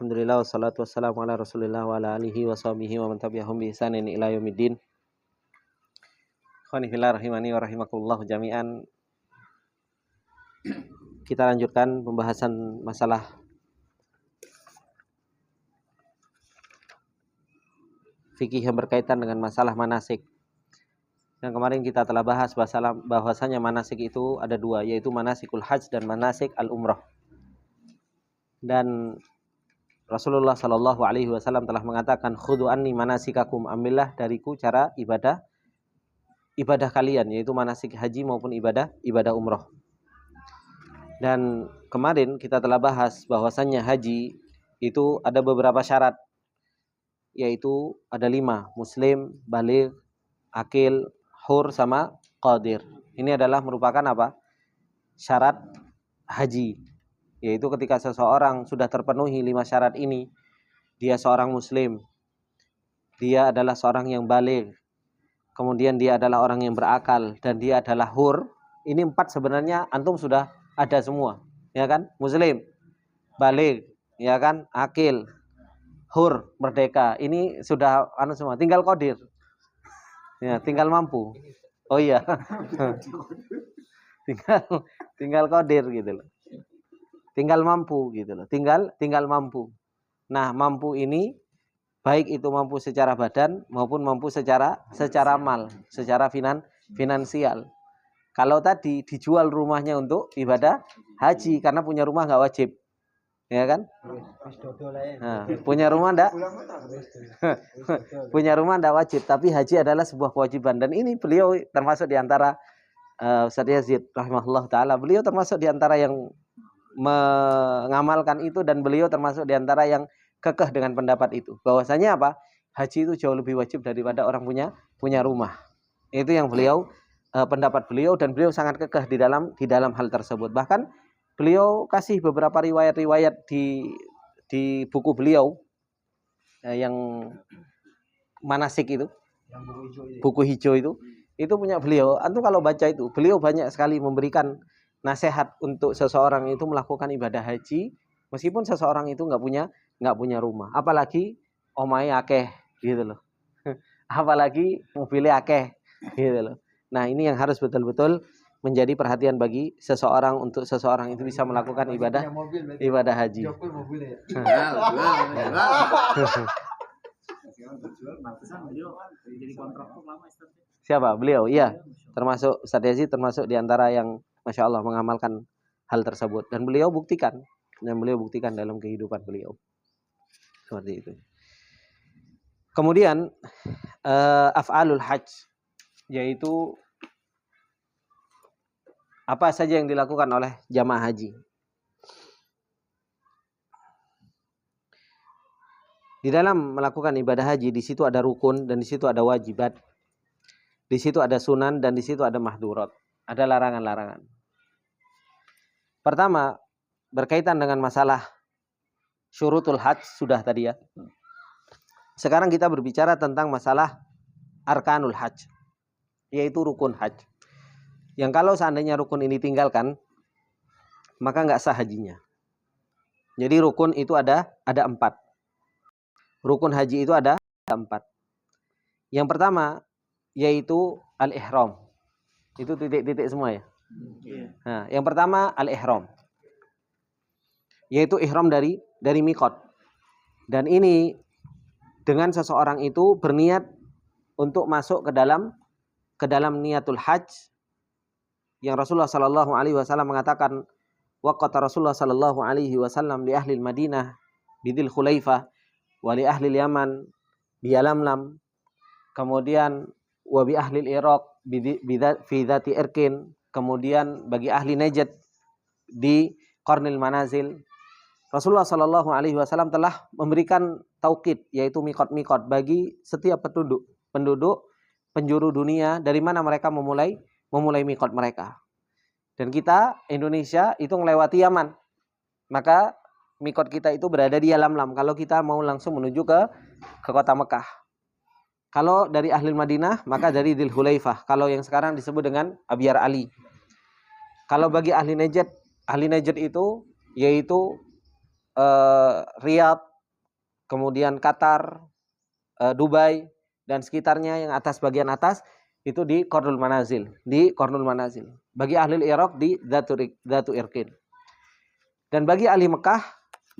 Alhamdulillah wassalatu wassalamu ala Rasulillah wa ala alihi wa sahbihi wa man tabi'ahum bi ihsanin ila yaumiddin. Ikhwani fillah rahimani wa rahimakumullah jami'an. Kita lanjutkan pembahasan masalah fikih yang berkaitan dengan masalah manasik. Yang kemarin kita telah bahas bahwasanya manasik itu ada dua, yaitu manasikul hajj dan manasik al-umrah. Dan Rasulullah Shallallahu Alaihi Wasallam telah mengatakan, khudhu anni manasikakum, ambillah dariku cara ibadah kalian, yaitu manasik haji maupun ibadah umrah. Dan kemarin kita telah bahas bahwasannya haji itu ada beberapa syarat, yaitu ada 5, muslim, baligh, akil, hur, sama qadir. Ini adalah merupakan apa? Syarat haji. Yaitu ketika seseorang sudah terpenuhi 5 syarat ini, dia seorang muslim, dia adalah seorang yang baligh, kemudian dia adalah orang yang berakal, dan dia adalah hur. Ini 4 sebenarnya antum sudah ada semua, ya kan? Muslim, baligh, ya kan? Akil, hur, merdeka. Ini sudah semua. Tinggal qadir. Ya, tinggal mampu. Oh iya. tinggal qadir gitu loh. Tinggal mampu gitu loh. Tinggal mampu. Nah, mampu ini baik itu mampu secara badan maupun mampu secara mal, secara finansial. Kalau tadi dijual rumahnya untuk ibadah haji karena punya rumah nggak wajib. Ya kan? Nah, punya rumah enggak? Punya rumah enggak wajib, tapi haji adalah sebuah kewajiban. Dan ini beliau termasuk di antara Ustaz Yazid rahimahullah taala, beliau termasuk di antara yang mengamalkan itu, dan beliau termasuk di antara yang kekeh dengan pendapat itu. Bahwasanya apa? Haji itu jauh lebih wajib daripada orang punya rumah. Itu yang beliau pendapat beliau, dan beliau sangat kekeh di dalam hal tersebut. Bahkan beliau kasih beberapa riwayat di buku beliau yang manasik itu, buku hijau itu punya beliau. Antum kalau baca itu, beliau banyak sekali memberikan nasihat untuk seseorang itu melakukan ibadah haji meskipun seseorang itu nggak punya rumah, apalagi omahe akeh gitu loh. Apalagi mobilnya akeh gitu loh. Nah, ini yang harus betul-betul menjadi perhatian bagi seseorang, untuk seseorang itu bisa melakukan ibadah haji. Siapa? Beliau? Iya. Termasuk Ustaz Yazid, termasuk di antara yang Masya Allah mengamalkan hal tersebut. Dan beliau buktikan dalam kehidupan beliau. Seperti itu. Kemudian af'alul hajj, yaitu apa saja yang dilakukan oleh jamaah haji. Di dalam melakukan ibadah haji, di situ ada rukun dan di situ ada wajibat. Di situ ada sunan dan di situ ada mahdurat. Ada larangan-larangan. Pertama, berkaitan dengan masalah syurutul hajj sudah tadi ya. Sekarang kita berbicara tentang masalah arkanul hajj, yaitu rukun hajj. Yang kalau seandainya rukun ini tinggalkan, maka nggak sah hajinya. Jadi rukun itu ada 4. Rukun haji itu ada 4. Yang pertama yaitu al-ihram. Itu titik-titik semua ya. Nah, yang pertama al-ihram, yaitu ihram dari miqat. Dan ini dengan seseorang itu berniat untuk masuk ke dalam niatul hajj, yang Rasulullah Sallallahu Alaihi Wasallam mengatakan, waqata Rasulullah Sallallahu Alaihi Wasallam li ahli Madinah bidil Khulaifah wa li ahli Yaman bi Yalamlam, kemudian wa bi ahli Iraq fi dzati Irkin, kemudian bagi ahli Najd di Qarnil Manazil. Rasulullah Sallallahu Alaihi Wasallam telah memberikan taukid, yaitu mikot bagi setiap penduduk penjuru dunia, dari mana mereka memulai mikot mereka. Dan kita Indonesia itu melewati Yaman, maka mikot kita itu berada di Yalamlam kalau kita mau langsung menuju ke kota Mekah. Kalau dari ahli Madinah, maka dari Dzul Hulaifah, kalau yang sekarang disebut dengan Abyar Ali. Kalau bagi ahli Najd itu yaitu Riyadh, kemudian Qatar, Dubai dan sekitarnya yang atas, bagian atas itu di Qarnul Manazil, Bagi ahli Iraq di Dzatu Irqin. Dan bagi ahli Mekah,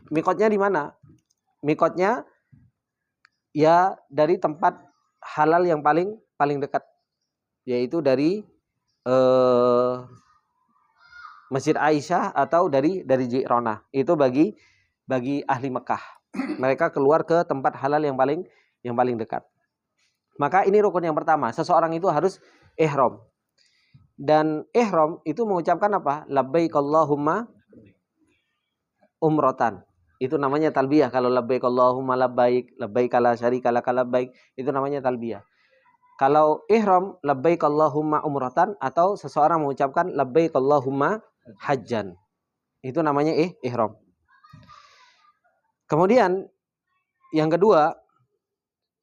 mikotnya di mana? Mikotnya ya dari tempat halal yang paling dekat, yaitu dari Masjid Aisyah atau dari Ji'ronah. Itu bagi ahli Mekah. Mereka keluar ke tempat halal yang paling dekat. Maka ini rukun yang pertama, seseorang itu harus ihram. Dan ihram itu mengucapkan apa? Labbaik Allahumma umrotan. Itu namanya talbiyah. Kalau labbaik Allahumma labbaik, labbaik la syarika laka labbaik, itu namanya talbiyah. Kalau ihram labbaik Allahumma umrotan, atau seseorang mengucapkan labbaik Allahumma hajjan, itu namanya ihram. Kemudian yang kedua,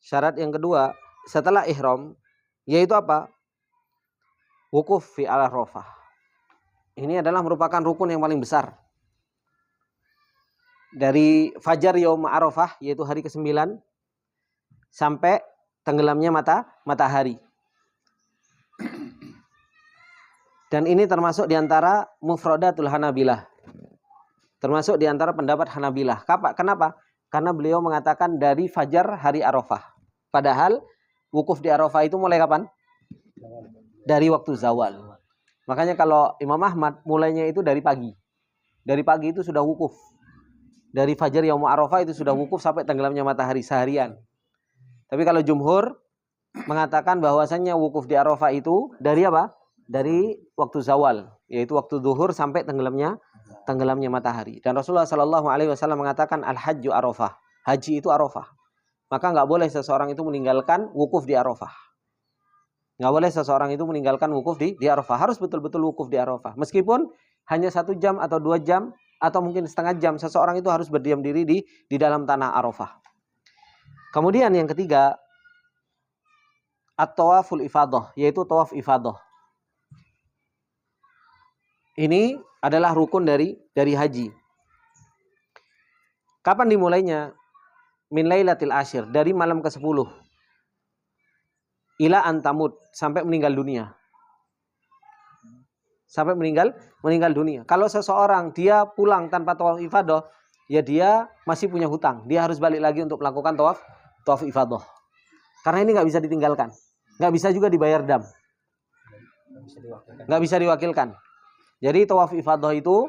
syarat yang kedua setelah ihram yaitu apa? Wukuf fi Arafah. Ini adalah merupakan rukun yang paling besar. Dari fajar yaum Arafah, yaitu hari ke-9, sampai tenggelamnya matahari. Dan ini termasuk diantara mufradatul Hanabilah. Termasuk diantara pendapat Hanabilah. Kenapa? Karena beliau mengatakan dari fajar hari Arafah. Padahal wukuf di Arafah itu mulai kapan? Dari waktu zawal. Makanya kalau Imam Ahmad mulainya itu dari pagi. Dari pagi itu sudah wukuf. Dari fajar yaum Arafah itu sudah wukuf sampai tenggelamnya matahari seharian. Tapi kalau jumhur mengatakan bahwasannya wukuf di Arafah itu dari apa? Dari waktu zawal, yaitu waktu zuhur sampai tenggelamnya matahari. Dan Rasulullah SAW mengatakan al-hajju Arafah. Haji itu Arafah. Maka nggak boleh seseorang itu meninggalkan wukuf di Arafah. Nggak boleh seseorang itu meninggalkan wukuf di Arafah. Harus betul-betul wukuf di Arafah. Meskipun hanya 1 jam atau 2 jam atau mungkin setengah jam, seseorang itu harus berdiam diri di dalam tanah Arafah. Kemudian yang ketiga, at-tawaful ifadah, yaitu tawaf ifadah. Ini adalah rukun dari haji. Kapan dimulainya? Min lailatil ashir, dari malam ke-10. Ila antamut, sampai meninggal dunia. Sampai meninggal dunia. Kalau seseorang dia pulang tanpa tawaf ifadah, ya dia masih punya hutang. Dia harus balik lagi untuk melakukan tawaf ifadah. Karena ini nggak bisa ditinggalkan. Nggak bisa juga dibayar dam. Nggak bisa diwakilkan. Jadi tawaf ifadah itu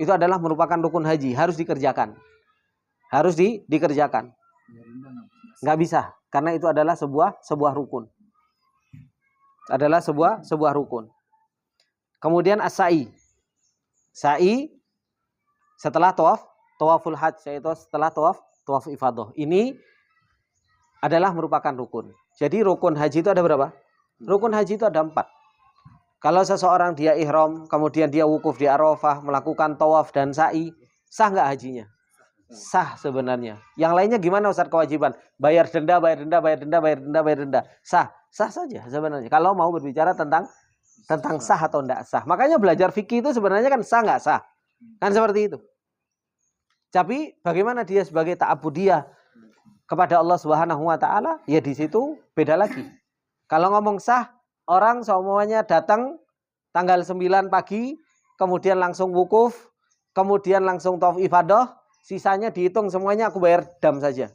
adalah merupakan rukun haji, harus dikerjakan. Harus dikerjakan. Nggak bisa, karena itu adalah sebuah rukun. Adalah sebuah rukun. Kemudian as-sa'i. Sa'i setelah tawaful hajj, yaitu setelah tawaf ifadah. Ini adalah merupakan rukun. Jadi rukun haji itu ada berapa? Rukun haji itu ada 4. Kalau seseorang dia ihram, kemudian dia wukuf di Arafah, melakukan tawaf dan sa'i, sah nggak hajinya? Sah sebenarnya. Yang lainnya gimana Ustaz kewajiban? Bayar denda. Sah saja sebenarnya. Kalau mau berbicara tentang sah atau tidak sah. Makanya belajar fikih itu sebenarnya kan sah nggak sah. Kan seperti itu. Tapi bagaimana dia sebagai ta'abudiyah kepada Allah Subhanahu wa taala? Ya di situ beda lagi. Kalau ngomong sah, orang semuanya datang tanggal 9 pagi, kemudian langsung wukuf, kemudian langsung tawaf ifadah, sisanya dihitung semuanya aku bayar dam saja.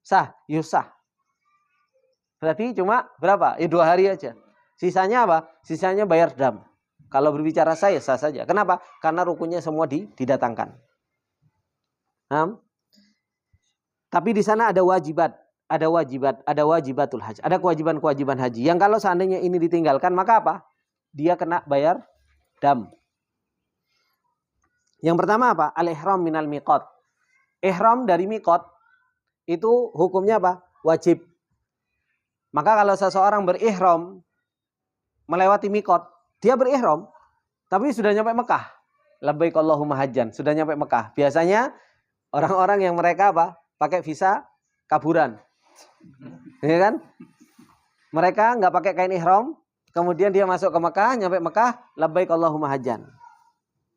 Sah, sah. Berarti cuma berapa? 2 hari aja. Sisanya apa? Sisanya bayar dam. Kalau berbicara sah ya sah saja. Kenapa? Karena rukunnya semua didatangkan. Tapi di sana ada wajibatul haji, ada kewajiban haji. Yang kalau seandainya ini ditinggalkan, maka apa? Dia kena bayar dam. Yang pertama apa? Al-ihram minal miqat. Ihram dari miqat itu hukumnya apa? Wajib. Maka kalau seseorang berihram melewati miqat, dia berihram tapi sudah nyampe Mekah. Labbaik Allahumma hajjan, sudah nyampe Mekah. Biasanya orang-orang yang mereka apa? Pakai visa kaburan. Ya kan? Mereka nggak pakai kain ihram, kemudian dia masuk ke Mekah, nyampe Mekah, labbaik Allahumma hajjan.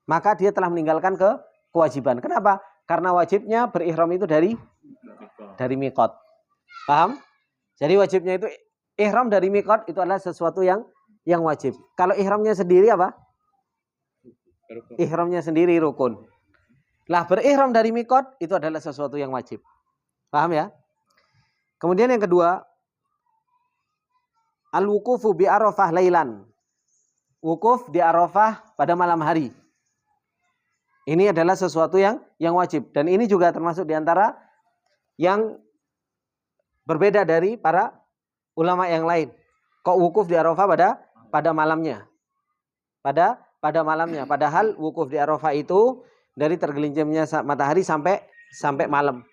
Maka dia telah meninggalkan kewajiban. Kenapa? Karena wajibnya berihram itu dari miqat. Paham? Jadi wajibnya itu ihram dari miqat itu adalah sesuatu yang wajib. Kalau ihramnya sendiri apa? Ihramnya sendiri rukun. Lah berihram dari miqat itu adalah sesuatu yang wajib. Paham ya? Kemudian yang kedua, al-wuqufu bi Arafah lailan. Wukuf di Arafah pada malam hari. Ini adalah sesuatu yang wajib dan ini juga termasuk di antara yang berbeda dari para ulama yang lain. Kok wukuf di Arafah pada malamnya? Pada malamnya. Padahal wukuf di Arafah itu dari tergelincirnya matahari sampai malam.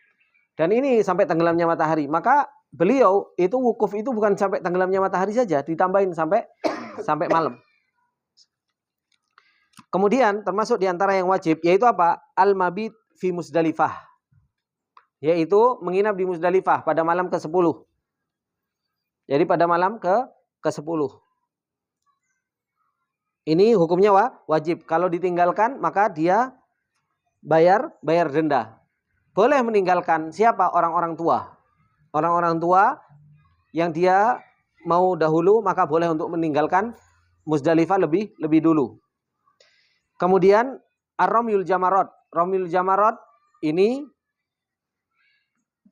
Dan ini sampai tenggelamnya matahari. Maka beliau itu wukuf itu bukan sampai tenggelamnya matahari saja, ditambahin sampai malam. Kemudian termasuk di antara yang wajib yaitu apa? Al-mabit fi Muzdalifah. Yaitu menginap di Muzdalifah pada malam ke-10. Jadi pada malam ke-10. Ini hukumnya wajib. Kalau ditinggalkan maka dia bayar denda. Boleh meninggalkan siapa? Orang-orang tua. Orang-orang tua yang dia mau dahulu maka boleh untuk meninggalkan Muzdalifah lebih dulu. Kemudian ar-ramyul jamarat. Ramyul jamarat ini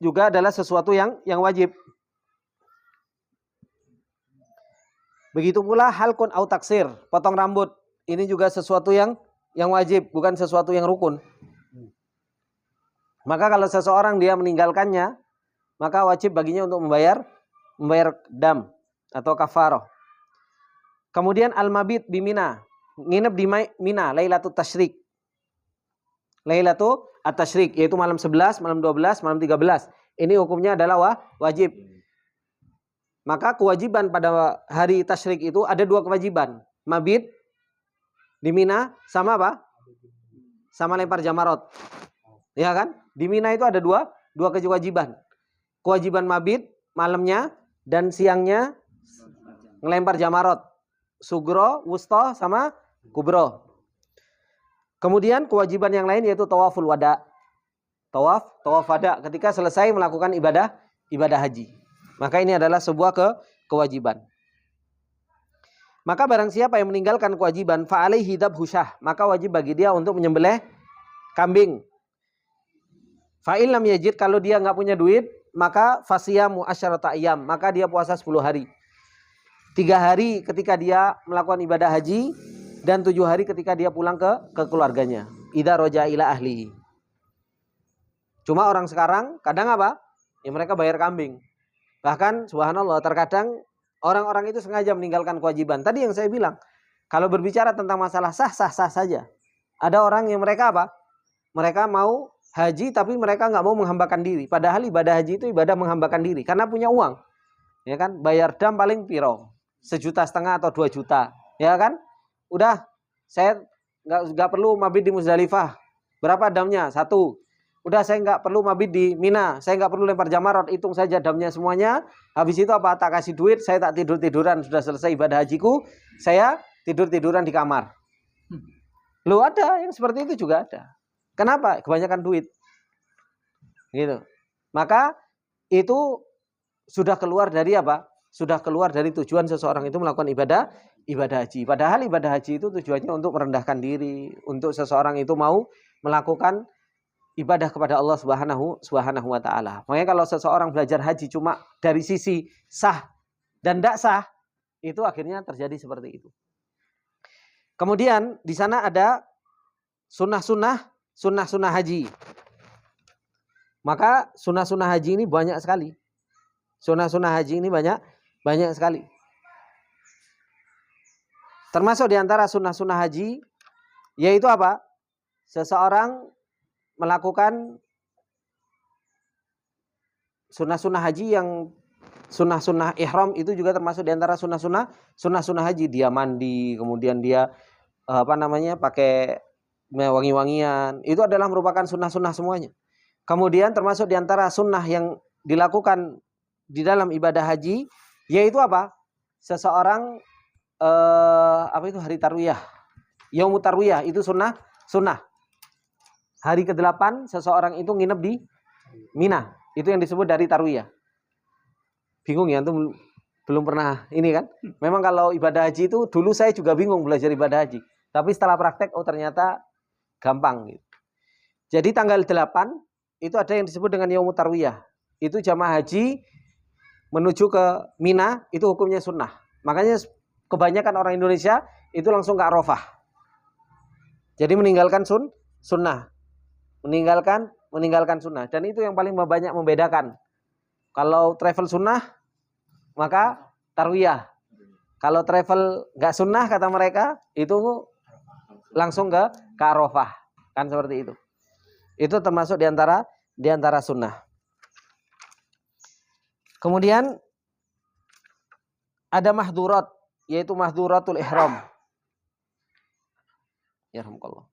juga adalah sesuatu yang wajib. Begitu pula halqun au taksir, potong rambut. Ini juga sesuatu yang wajib, bukan sesuatu yang rukun. Maka kalau seseorang dia meninggalkannya, maka wajib baginya untuk membayar dam atau kafarah. Kemudian al-mabit di Mina. Nginep di Mina, Lailatul Tasyrik. Lailatul Tasyrik, yaitu malam 11, malam 12, malam 13. Ini hukumnya adalah wajib. Maka kewajiban pada hari Tasyrik itu ada dua kewajiban. Mabit di Mina sama apa? Sama lempar jamarat. Ya kan? Di Mina itu ada dua kewajiban. Kewajiban mabit malamnya dan siangnya ngelempar jamarat. Sugro, wusta sama kubro. Kemudian kewajiban yang lain yaitu tawaful wada. Tawaf wada ketika selesai melakukan ibadah haji. Maka ini adalah sebuah kewajiban. Maka barang siapa yang meninggalkan kewajiban fa'alaihi dzabhu syah, maka wajib bagi dia untuk menyembelih kambing. Fa'il lam yajid, kalau dia enggak punya duit, maka fasiyamu asyarata ayyam, maka dia puasa 10 hari. 3 hari ketika dia melakukan ibadah haji dan 7 hari ketika dia pulang ke keluarganya. Idza roja ila ahli. Cuma orang sekarang kadang apa? Ya mereka bayar kambing. Bahkan subhanallah terkadang orang-orang itu sengaja meninggalkan kewajiban. Tadi yang saya bilang, kalau berbicara tentang masalah sah saja. Ada orang yang mereka apa? Mereka mau haji tapi mereka nggak mau menghambakan diri. Padahal ibadah haji itu ibadah menghambakan diri karena punya uang. Ya kan? Bayar dam paling piro? 1,5 juta atau 2 juta. Ya kan? Udah, saya nggak perlu mabit di Muzdalifah. Berapa damnya? 1. Udah, saya nggak perlu mabit di Mina. Saya nggak perlu lempar jamarat. Hitung saja damnya semuanya. Habis itu apa? Tak kasih duit. Saya tak tiduran. Sudah selesai ibadah hajiku. Saya tiduran di kamar. Loh, ada yang seperti itu juga ada. Kenapa? Kebanyakan duit. Gitu. Maka itu sudah keluar dari apa? Sudah keluar dari tujuan seseorang itu melakukan ibadah haji. Padahal ibadah haji itu tujuannya untuk merendahkan diri, untuk seseorang itu mau melakukan ibadah kepada Allah Subhanahu wa taala. Makanya kalau seseorang belajar haji cuma dari sisi sah dan tidak sah, itu akhirnya terjadi seperti itu. Kemudian di sana ada sunnah haji. Maka sunnah haji ini banyak sekali. Sunnah haji ini banyak sekali. Termasuk di antara sunnah haji yaitu apa? Seseorang melakukan sunnah haji yang sunnah ihram itu juga termasuk di antara sunnah haji. Dia mandi, kemudian dia pakai wangi-wangian. Itu adalah merupakan sunnah semuanya. Kemudian termasuk di antara sunnah yang dilakukan di dalam ibadah haji yaitu apa? Seseorang hari tarwiyah. Yaumut tarwiyah itu sunnah. Hari ke-8 seseorang itu nginep di Mina. Itu yang disebut dari tarwiyah. Bingung ya, antum belum pernah ini kan? Memang kalau ibadah haji itu dulu saya juga bingung belajar ibadah haji. Tapi setelah praktek, oh ternyata gampang gitu. Jadi tanggal 8 itu ada yang disebut dengan yaumut tarwiyah. Itu jamaah haji menuju ke Mina, itu hukumnya sunnah. Makanya kebanyakan orang Indonesia itu langsung ke Arafah. Jadi meninggalkan sunnah. Meninggalkan sunnah. Dan itu yang paling banyak membedakan. Kalau travel sunnah, maka tarwiyah. Kalau travel nggak sunnah kata mereka, itu langsung ke Arafah. Kan seperti itu. Itu termasuk diantara sunnah. Kemudian ada mahdurat, yaitu mahduratul ihram. Yarhamukallah.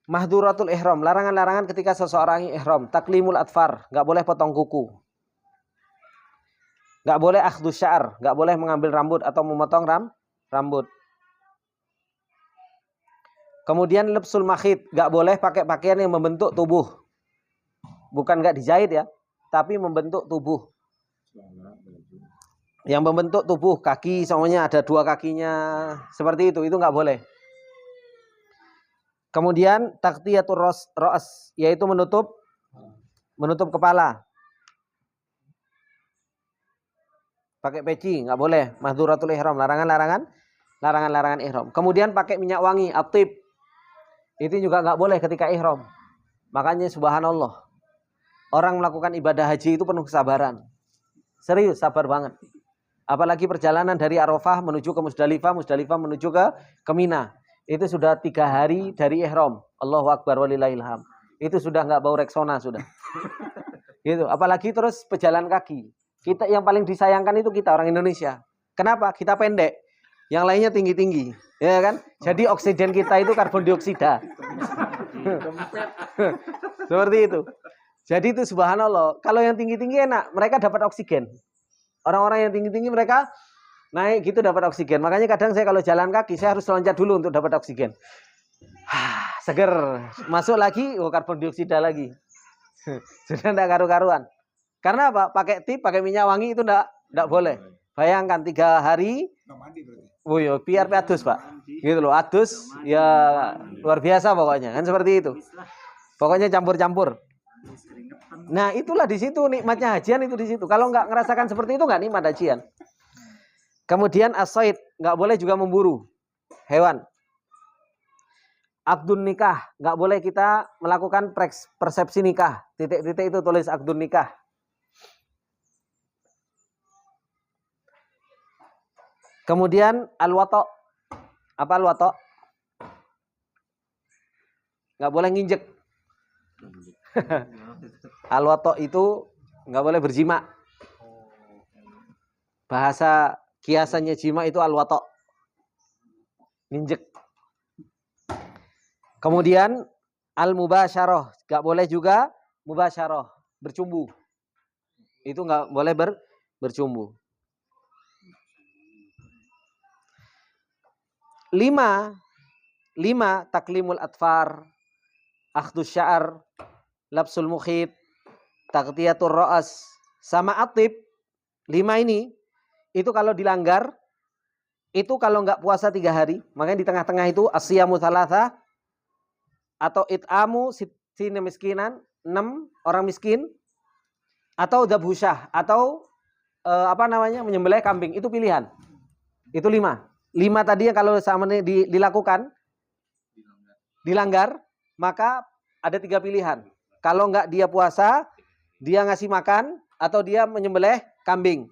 Mahduratul ihram, larangan-larangan ketika seseorang ihram. Taklimul atfar, nggak boleh potong kuku. Nggak boleh akhdus sya'ar, nggak boleh mengambil rambut atau memotong rambut. Kemudian lebsul makhid, nggak boleh pakai pakaian yang membentuk tubuh. Bukan nggak dijahit ya, tapi membentuk tubuh. Yang membentuk tubuh, kaki semuanya ada 2 kakinya, seperti itu nggak boleh. Kemudian taghtiyatur ra's, yaitu menutup kepala. Pakai peci nggak boleh. Mahduratul ihram, larangan ihram. Kemudian pakai minyak wangi, atib. Itu juga nggak boleh ketika ihram. Makanya subhanallah, orang melakukan ibadah haji itu penuh kesabaran. Serius, sabar banget. Apalagi perjalanan dari Arafah menuju ke Musdalifah, Musdalifah menuju ke Mina. Itu sudah 3 hari dari ihram. Allahu Akbar walillahil hamd. Itu sudah nggak bau Rexona sudah. Gitu. Apalagi terus pejalan kaki. Kita yang paling disayangkan itu kita orang Indonesia. Kenapa? Kita pendek. Yang lainnya tinggi-tinggi. Ya kan? Jadi oksigen kita itu karbon dioksida. Seperti itu. Jadi itu subhanallah. Kalau yang tinggi-tinggi enak. Mereka dapat oksigen. Orang-orang yang tinggi-tinggi mereka naik gitu dapat oksigen. Makanya kadang saya kalau jalan kaki saya harus loncat dulu untuk dapat oksigen. Seger. Masuk lagi, karbon dioksida lagi. Sudah tidak karu-karuan. Karena apa? Pakai tip, pakai minyak wangi itu tidak boleh. Bayangkan 3 hari. Oh iya, biar adus Pak. Gitu loh, adus ya luar biasa pokoknya. Kan seperti itu. Pokoknya campur-campur. Nah itulah di situ nikmatnya hajian itu di situ. Kalau nggak ngerasakan seperti itu nggak nikmat hajian. Kemudian as-sayd, nggak boleh juga memburu hewan. Akdun nikah, nggak boleh kita melakukan persepsi nikah. Titik-titik itu tulis akdun nikah. Kemudian al-wato. Apa al-wato? Nggak boleh nginjek. Al-wato itu nggak boleh berjima. Bahasa kiasannya jima itu al-wato. Nginjek. Kemudian al-mubasyarah. Nggak boleh juga mubasyarah. Bercumbu. Itu nggak boleh bercumbu. 5 taklimul atfar, akhdus sya'ar, labsul mukhid, taghtiyatur ra'as, sama atib. 5 ini itu kalau dilanggar, itu kalau nggak puasa 3 hari, makanya di tengah-tengah itu asyamu thalatha atau it'amu sittina miskinan, 6 orang miskin, atau dzabhusyah atau menyembelih kambing, itu pilihan. Itu 5 tadi yang kalau sama dilakukan dilanggar, maka ada 3 pilihan. Kalau enggak dia puasa, dia ngasih makan, atau dia menyembelih kambing.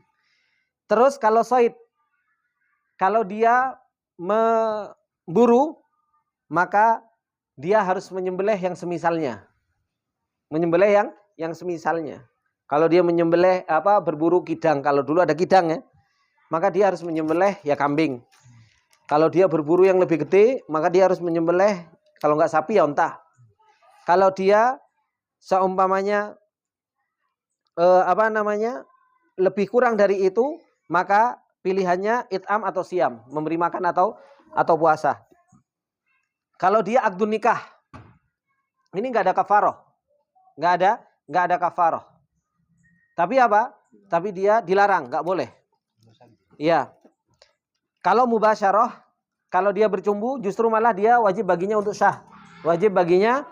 Terus kalau sayd, kalau dia memburu, maka dia harus menyembelih yang semisalnya. Menyembelih yang semisalnya. Kalau dia menyembelih berburu kidang, kalau dulu ada kidang ya, maka dia harus menyembelih ya kambing. Kalau dia berburu yang lebih gede, maka dia harus menyembelih, kalau nggak sapi ya unta. Kalau dia seumpamanya lebih kurang dari itu, maka pilihannya it'am atau siam, memberi makan atau puasa. Kalau dia akdun nikah, ini nggak ada kafaroh, nggak ada nggak ada kafarah. Tapi apa? Tapi dia dilarang, nggak boleh. Iya. Kalau mubasyarah, kalau dia bercumbu, justru malah dia wajib baginya untuk syah. Wajib baginya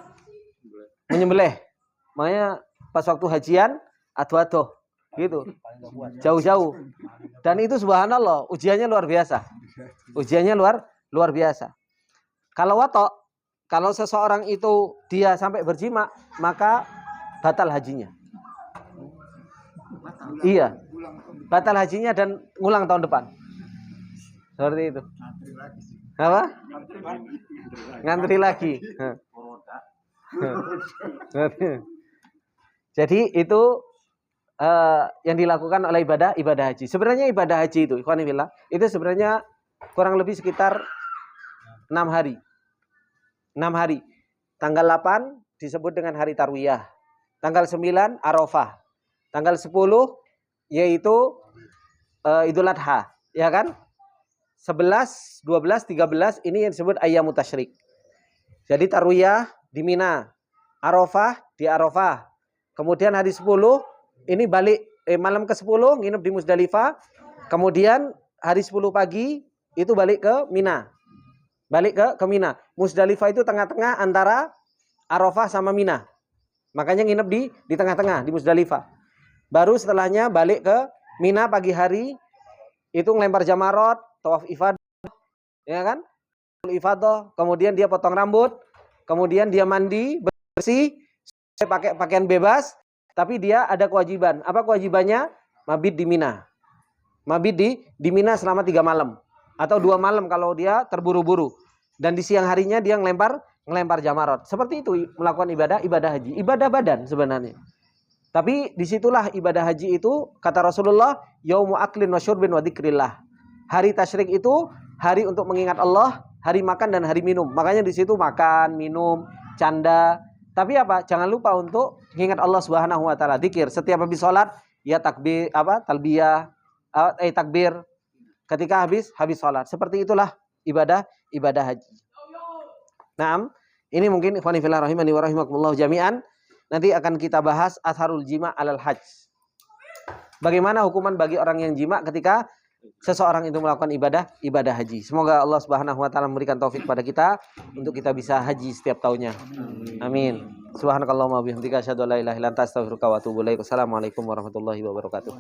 menyembelih. Makanya pas waktu hajian, adu-adu. Gitu. Jauh-jauh. Dan itu subhanallah, ujiannya luar biasa. Ujiannya luar biasa. Kalau watok, kalau seseorang itu dia sampai berjima, maka batal hajinya. Iya. Batal hajinya dan ngulang tahun depan. Seperti itu. Apa? Ngantri lagi. Jadi itu yang dilakukan oleh ibadah haji. Sebenarnya ibadah haji itu, ikhwanillah, itu sebenarnya kurang lebih sekitar 6 hari. 6 hari. Tanggal 8 disebut dengan hari Tarwiyah. Tanggal 9 Arafah. Tanggal 10 yaitu Idul Adha, ya kan? 11, 12, 13 ini yang disebut Ayyamut Tasyrik. Jadi Tarwiyah di Mina, Arafah di Arafah. Kemudian hari 10 ini balik malam ke-10 nginep di Musdalifah. Kemudian hari 10 pagi itu balik ke Mina. Balik ke Mina. Musdalifah itu tengah-tengah antara Arafah sama Mina. Makanya nginep di tengah-tengah di Musdalifah. Baru setelahnya balik ke Mina pagi hari, itu ngelempar jamarot, tawaf ifadah, ya kan? Ifadah, kemudian dia potong rambut, kemudian dia mandi bersih, pakai pakaian bebas, tapi dia ada kewajiban. Apa kewajibannya? Mabit di Mina. Mabit di Mina selama 3 malam atau 2 malam kalau dia terburu-buru. Dan di siang harinya dia ngelempar jamarot. Seperti itu melakukan ibadah haji, ibadah badan sebenarnya. Tapi disitulah ibadah haji itu, kata Rasulullah, yaumu aklin wa syurbin wa dzikrillah. Hari tasyrik itu hari untuk mengingat Allah, hari makan dan hari minum. Makanya di situ makan, minum, canda. Tapi apa? Jangan lupa untuk mengingat Allah Subhanahu wa taala, dzikir. Setiap habis sholat ya takbir, talbiyah, takbir. Ketika habis sholat. Seperti itulah ibadah haji. Naam, ini mungkin ikhwani fillah rahimani wa rahimakumullah jami'an. Nanti akan kita bahas atharul jima' alal hajj. Bagaimana hukuman bagi orang yang jima' ketika seseorang itu melakukan ibadah haji. Semoga Allah Subhanahu wa taala memberikan taufik pada kita untuk kita bisa haji setiap tahunnya. Amin. Subhanakallahumma wa bihamdika asyhadu an la ilaha illa anta astaghfiruka wa atubu ilaik. Wassalamualaikum warahmatullahi wabarakatuh.